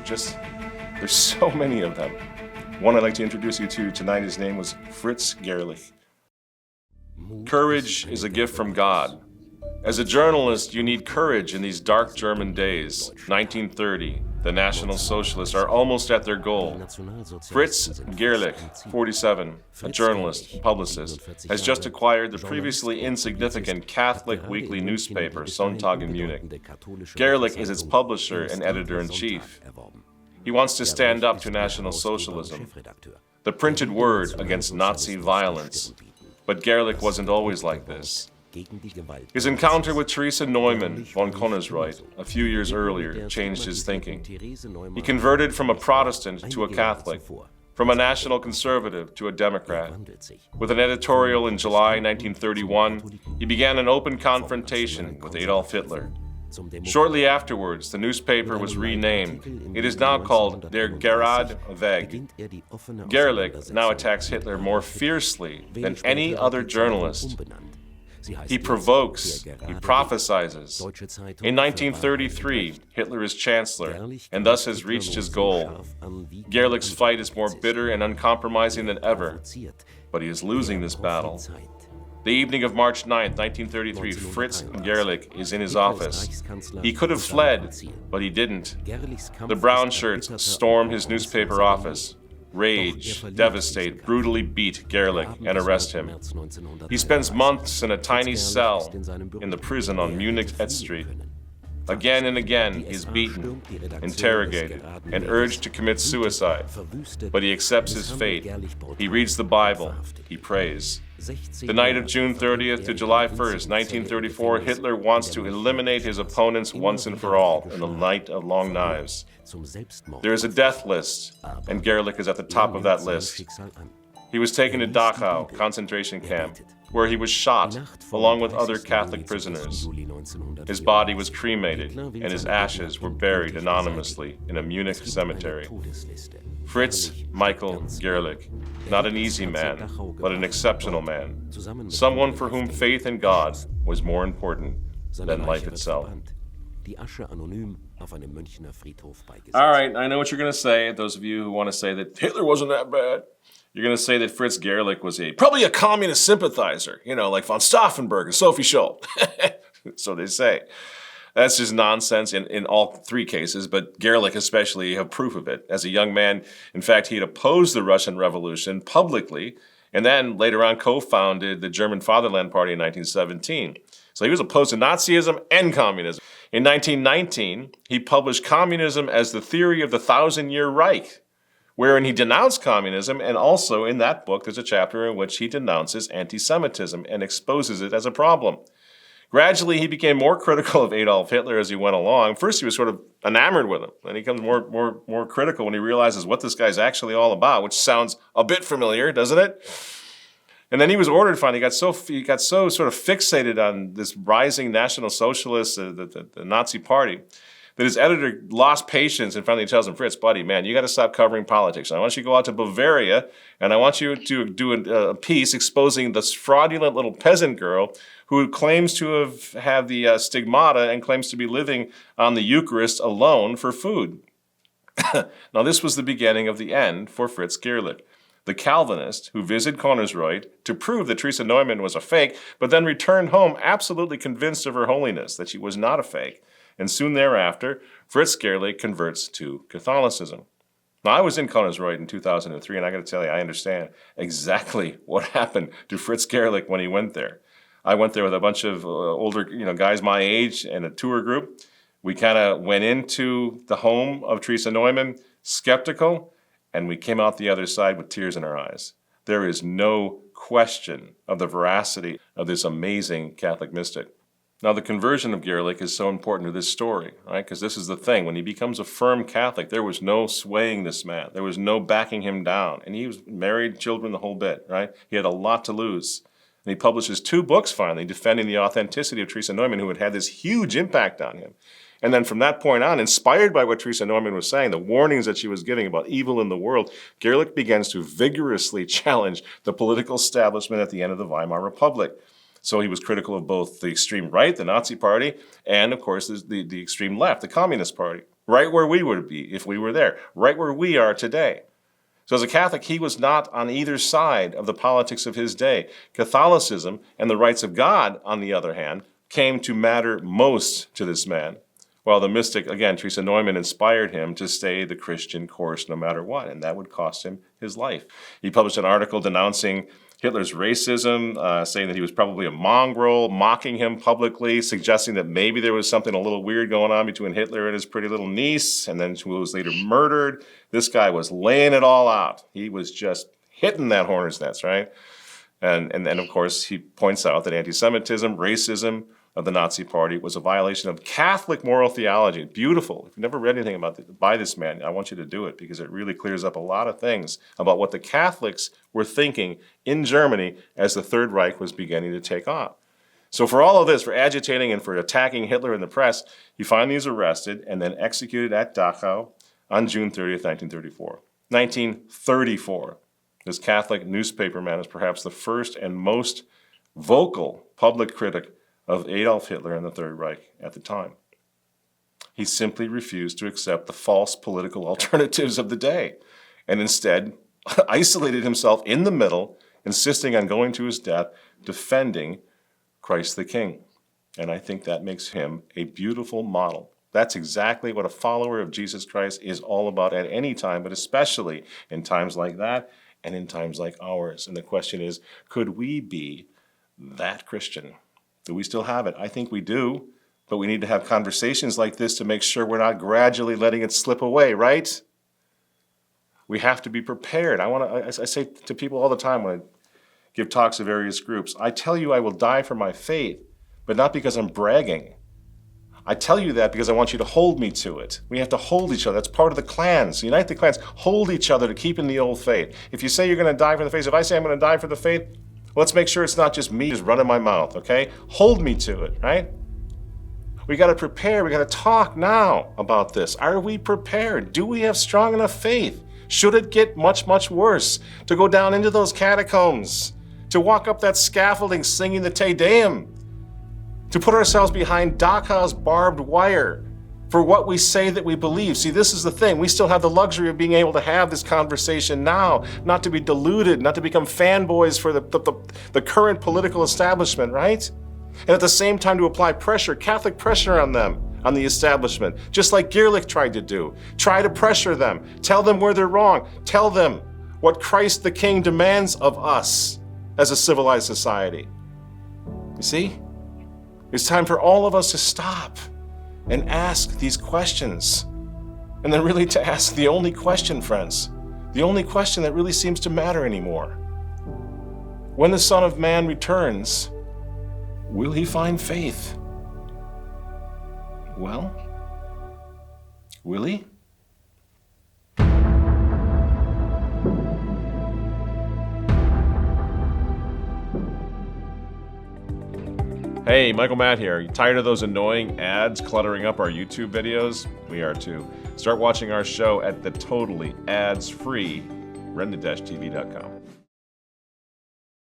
there's so many of them. One I'd like to introduce you to tonight, his name was Fritz Gerlich. Courage is a gift from God. As a journalist, you need courage in these dark German days. 1930, the National Socialists are almost at their goal. Fritz Gerlich, 47, a journalist, publicist, has just acquired the previously insignificant Catholic weekly newspaper Sonntag in Munich. Gerlich is its publisher and editor-in-chief. He wants to stand up to National Socialism, the printed word against Nazi violence. But Gerlich wasn't always like this. His encounter with Theresa Neumann von Konnersreuth a few years earlier changed his thinking. He converted from a Protestant to a Catholic, from a national conservative to a Democrat. With an editorial in July 1931, he began an open confrontation with Adolf Hitler. Shortly afterwards, the newspaper was renamed. It is now called Der Gerade Weg. Gerlich now attacks Hitler more fiercely than any other journalist. He provokes, he prophesizes. In 1933, Hitler is chancellor, and thus has reached his goal. Gerlich's fight is more bitter and uncompromising than ever, but he is losing this battle. The evening of March 9, 1933, Fritz Gerlich is in his office. He could have fled, but he didn't. The brown shirts storm his newspaper office. Rage, devastate, brutally beat Gerlich and arrest him. He spends months in a tiny cell in the prison on Munich Street. Again and again, he is beaten, interrogated, and urged to commit suicide. But he accepts his fate. He reads the Bible. He prays. The night of June 30th to July 1st, 1934, Hitler wants to eliminate his opponents once and for all in the night of long knives. There is a death list, and Gerlich is at the top of that list. He was taken to Dachau concentration camp, where he was shot along with other Catholic prisoners. His body was cremated, and his ashes were buried anonymously in a Munich cemetery. Fritz Michael Gerlich, not an easy man, but an exceptional man. Someone for whom faith in God was more important than life itself. All right, I know what you're going to say, those of you who want to say that Hitler wasn't that bad. You're going to say that Fritz Gerlich was probably a communist sympathizer, like von Stauffenberg and Sophie Scholl. So they say. That's just nonsense in all three cases, but Gerlich especially have proof of it. As a young man, in fact, he had opposed the Russian Revolution publicly, and then later on co-founded the German Fatherland Party in 1917. So he was opposed to Nazism and communism. In 1919, he published Communism as the Theory of the Thousand-Year Reich, wherein he denounced communism, and also in that book there's a chapter in which he denounces anti-Semitism and exposes it as a problem. Gradually, he became more critical of Adolf Hitler as he went along. First, he was sort of enamored with him. Then he becomes more critical when he realizes what this guy's actually all about, which sounds a bit familiar, doesn't it? And then he was ordered finally. He got so sort of fixated on this rising National Socialist, the Nazi Party, that his editor lost patience and finally tells him, Fritz, buddy, man, you got to stop covering politics. I want you to go out to Bavaria, and I want you to do a piece exposing this fraudulent little peasant girl who claims to have the stigmata and claims to be living on the Eucharist alone for food. Now, this was the beginning of the end for Fritz Gerlich, the Calvinist who visited Konnersreuth to prove that Theresa Neumann was a fake, but then returned home absolutely convinced of her holiness, that she was not a fake. And soon thereafter, Fritz Gerlich converts to Catholicism. Now, I was in Konnersreuth in 2003, and I got to tell you, I understand exactly what happened to Fritz Gerlich when he went there. I went there with a bunch of older, guys my age and a tour group. We kind of went into the home of Theresa Neumann skeptical, and we came out the other side with tears in our eyes. There is no question of the veracity of this amazing Catholic mystic. Now, the conversion of Gerlich is so important to this story, right? Because this is the thing. When he becomes a firm Catholic, there was no swaying this man. There was no backing him down. And he was married, children, the whole bit, right? He had a lot to lose. And he publishes 2 books finally defending the authenticity of Theresa Neumann, who had had this huge impact on him. And then from that point on, inspired by what Theresa Neumann was saying, the warnings that she was giving about evil in the world, Gerlich begins to vigorously challenge the political establishment at the end of the Weimar Republic. So he was critical of both the extreme right, the Nazi Party, and of course the extreme left, the Communist Party. Right where we would be if we were there. Right where we are today. So as a Catholic, he was not on either side of the politics of his day. Catholicism and the rights of God, on the other hand, came to matter most to this man. While the mystic, again, Teresa Neumann, inspired him to stay the Christian course no matter what, and that would cost him his life. He published an article denouncing Hitler's racism, saying that he was probably a mongrel, mocking him publicly, suggesting that maybe there was something a little weird going on between Hitler and his pretty little niece, and then who was later murdered. This guy was laying it all out. He was just hitting that hornet's nest, right? And then, of course, he points out that anti-Semitism, racism of the Nazi Party was a violation of Catholic moral theology. Beautiful. If you've never read anything by this man, I want you to do it because it really clears up a lot of things about what the Catholics were thinking in Germany as the Third Reich was beginning to take off. So for all of this, for agitating and for attacking Hitler in the press, he finally is arrested and then executed at Dachau on June 30th, 1934. 1934. This Catholic newspaperman is perhaps the first and most vocal public critic of Adolf Hitler and the Third Reich at the time. He simply refused to accept the false political alternatives of the day and instead isolated himself in the middle, insisting on going to his death, defending Christ the King. And I think that makes him a beautiful model. That's exactly what a follower of Jesus Christ is all about at any time, but especially in times like that and in times like ours. And the question is, could we be that Christian? Do we still have it? I think we do, but we need to have conversations like this to make sure we're not gradually letting it slip away, right? We have to be prepared. I say to people all the time when I give talks to various groups, I tell you I will die for my faith, but not because I'm bragging. I tell you that because I want you to hold me to it. We have to hold each other. That's part of the clans. Unite the clans. Hold each other to keep in the old faith. If you say you're going to die for the faith, if I say I'm going to die for the faith, let's make sure it's not just me just running my mouth, okay? Hold me to it, right? We got to prepare. We got to talk now about this. Are we prepared? Do we have strong enough faith? Should it get much, much worse? To go down into those catacombs, to walk up that scaffolding singing the Te Deum, to put ourselves behind Dachau's barbed wire for what we say that we believe. See, this is the thing. We still have the luxury of being able to have this conversation now, not to be deluded, not to become fanboys for the current political establishment, right? And at the same time to apply pressure, Catholic pressure on them, on the establishment, just like Gerlich tried to do. Try to pressure them. Tell them where they're wrong. Tell them what Christ the King demands of us as a civilized society. You see? It's time for all of us to stop and ask these questions. And then really to ask the only question, friends, the only question that really seems to matter anymore. When the Son of Man returns, will he find faith? Well, will he? Hey, Michael Matt here. You tired of those annoying ads cluttering up our YouTube videos? We are too. Start watching our show at the totally ads-free remnant-tv.com.